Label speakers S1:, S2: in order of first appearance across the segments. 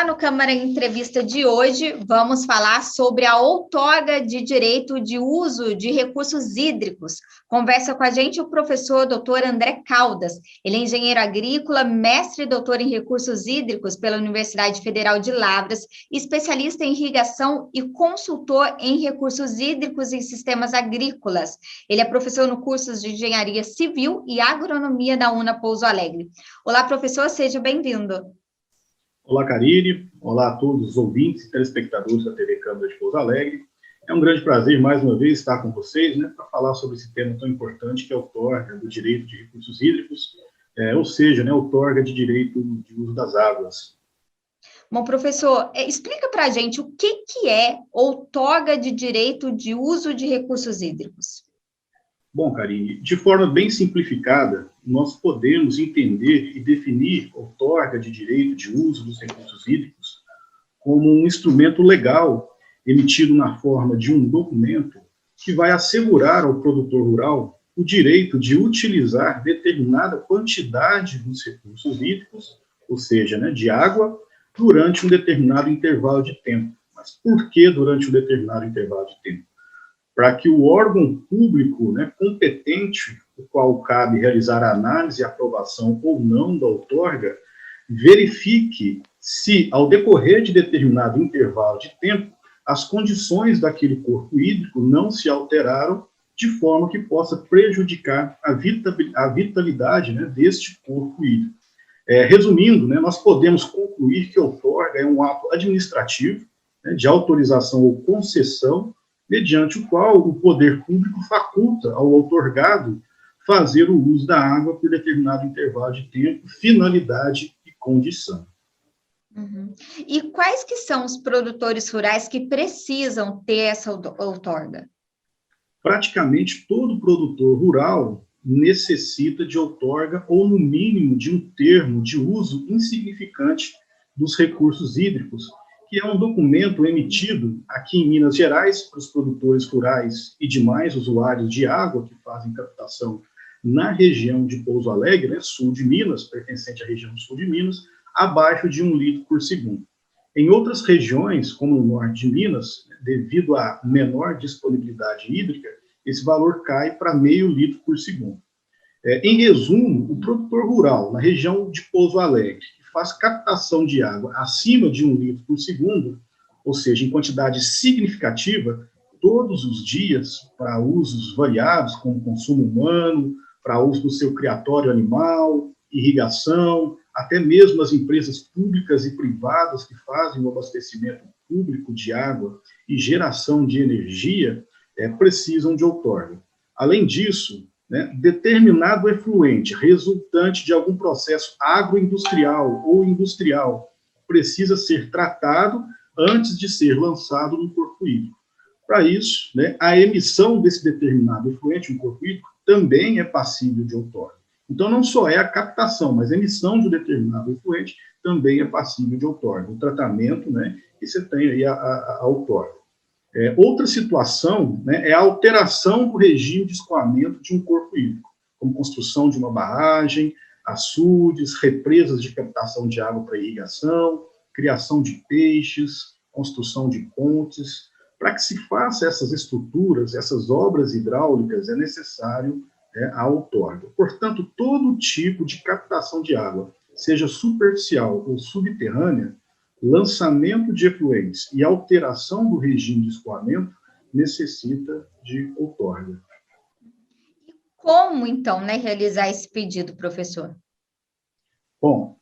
S1: Olá, no Câmara Entrevista de hoje, vamos falar sobre a outorga de direito de uso de recursos hídricos. Conversa com a gente o professor Dr. André Caldas. Ele é engenheiro agrícola, mestre e doutor em recursos hídricos pela Universidade Federal de Lavras, especialista em irrigação e consultor em recursos hídricos e sistemas agrícolas. Ele é professor no curso de Engenharia Civil e Agronomia da UNA Pouso Alegre. Olá, professor, seja bem-vindo.
S2: Olá, Karine. Olá a todos os ouvintes e telespectadores da TV Câmara de Pouso Alegre. É um grande prazer, mais uma vez, estar com vocês, para falar sobre esse tema tão importante que é a outorga do direito de recursos hídricos, ou seja, a outorga de direito de uso das águas.
S1: Bom, professor, explica para a gente o que é outorga de direito de uso de recursos hídricos.
S2: Bom, Karine, de forma bem simplificada, nós podemos entender e definir outorga de direito de uso dos recursos hídricos como um instrumento legal emitido na forma de um documento que vai assegurar ao produtor rural o direito de utilizar determinada quantidade dos recursos hídricos, ou seja, de água, durante um determinado intervalo de tempo. Mas por que durante um determinado intervalo de tempo? Para que o órgão público competente, o qual cabe realizar a análise e aprovação ou não da outorga, verifique se, ao decorrer de determinado intervalo de tempo, as condições daquele corpo hídrico não se alteraram de forma que possa prejudicar a vitalidade deste corpo hídrico. Resumindo, nós podemos concluir que a outorga é um ato administrativo de autorização ou concessão, mediante o qual o poder público faculta ao outorgado fazer o uso da água por determinado intervalo de tempo, finalidade e condição.
S1: Uhum. E quais que são os produtores rurais que precisam ter essa outorga?
S2: Praticamente todo produtor rural necessita de outorga ou, no mínimo, de um termo de uso insignificante dos recursos hídricos, que é um documento emitido aqui em Minas Gerais para os produtores rurais e demais usuários de água que fazem captação na região de Pouso Alegre, sul de Minas, pertencente à região sul de Minas, abaixo de 1 litro por segundo. Em outras regiões, como no norte de Minas, devido à menor disponibilidade hídrica, esse valor cai para meio litro por segundo. Em resumo, o produtor rural na região de Pouso Alegre, faz captação de água acima de 1 litro por segundo, ou seja, em quantidade significativa, todos os dias, para usos variados, como consumo humano, para uso do seu criatório animal, irrigação, até mesmo as empresas públicas e privadas que fazem o abastecimento público de água e geração de energia, precisam de outorga. Além disso, determinado efluente resultante de algum processo agroindustrial ou industrial precisa ser tratado antes de ser lançado no corpo hídrico. Para isso, a emissão desse determinado efluente no corpo hídrico também é passível de outorga. Então, não só é a captação, mas a emissão de um determinado efluente também é passível de outorga. O tratamento, e você tem aí a outorga. Outra situação é a alteração do regime de escoamento de um corpo hídrico, como construção de uma barragem, açudes, represas de captação de água para irrigação, criação de peixes, construção de pontes. Para que se faça essas estruturas, essas obras hidráulicas, é necessário a outorga. Portanto, todo tipo de captação de água, seja superficial ou subterrânea, lançamento de efluentes e alteração do regime de escoamento necessita de outorga.
S1: Como, então, realizar esse pedido, professor?
S2: Bom,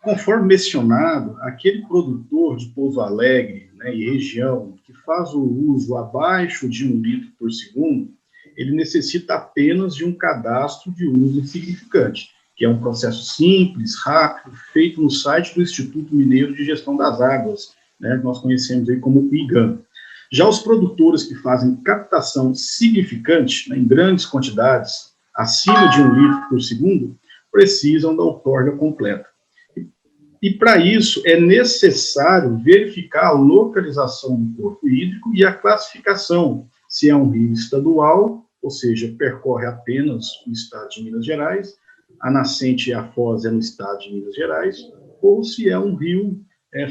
S2: conforme mencionado, aquele produtor de Pouso Alegre e região que faz o uso abaixo de 1 litro por segundo, ele necessita apenas de um cadastro de uso insignificante, que é um processo simples, rápido, feito no site do Instituto Mineiro de Gestão das Águas, que nós conhecemos aí como IGAM. Já os produtores que fazem captação significante, em grandes quantidades, acima de 1 litro por segundo, precisam da outorga completa. E para isso é necessário verificar a localização do corpo hídrico e a classificação, se é um rio estadual, ou seja, percorre apenas o estado de Minas Gerais, a nascente e a foz é no estado de Minas Gerais, ou se é um rio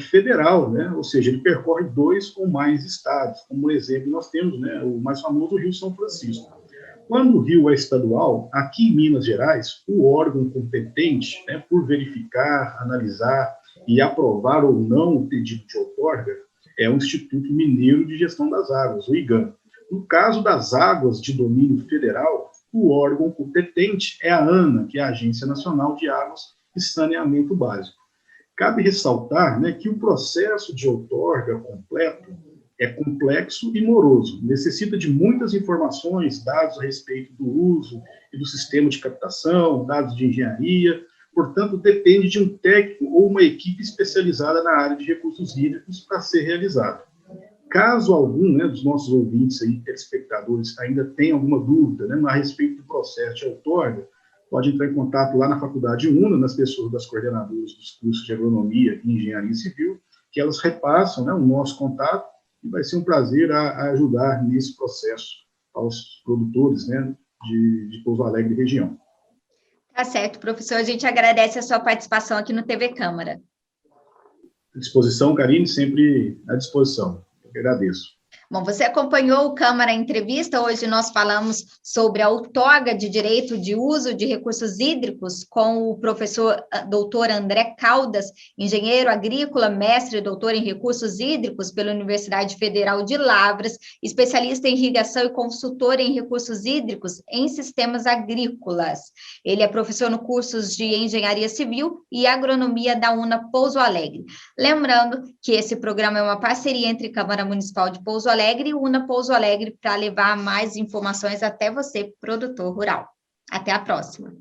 S2: federal, né? Ou seja, ele percorre 2 ou mais estados. Como exemplo, nós temos, né, o mais famoso, o Rio São Francisco. Quando o rio é estadual, aqui em Minas Gerais, o órgão competente, né, por verificar, analisar e aprovar ou não o pedido de outorga, é o Instituto Mineiro de Gestão das Águas, o IGAM. No caso das águas de domínio federal, o órgão competente é a ANA, que é a Agência Nacional de Águas e Saneamento Básico. Cabe ressaltar, né, que o processo de outorga completo é complexo e moroso, necessita de muitas informações, dados a respeito do uso e do sistema de captação, dados de engenharia, portanto, depende de um técnico ou uma equipe especializada na área de recursos hídricos para ser realizado. Caso algum, né, dos nossos ouvintes aí, telespectadores, ainda tenha alguma dúvida, né, a respeito do processo de outorga, pode entrar em contato lá na Faculdade UNA, nas pessoas das coordenadoras dos cursos de Agronomia e Engenharia Civil, que elas repassam, né, o nosso contato, e vai ser um prazer a ajudar nesse processo aos produtores, né, de Pouso Alegre e região.
S1: Tá certo, professor. A gente agradece a sua participação aqui no TV Câmara.
S2: À disposição, Karine, sempre à disposição. Eu agradeço.
S1: Bom, você acompanhou o Câmara Entrevista. Hoje nós falamos sobre a outorga de direito de uso de recursos hídricos com o professor doutor André Caldas, engenheiro agrícola, mestre e doutor em recursos hídricos pela Universidade Federal de Lavras, especialista em irrigação e consultor em recursos hídricos em sistemas agrícolas. Ele é professor no cursos de Engenharia Civil e Agronomia da UNA Pouso Alegre. Lembrando que esse programa é uma parceria entre Câmara Municipal de Pouso Alegre e UNA Pouso Alegre para levar mais informações até você, produtor rural. Até a próxima.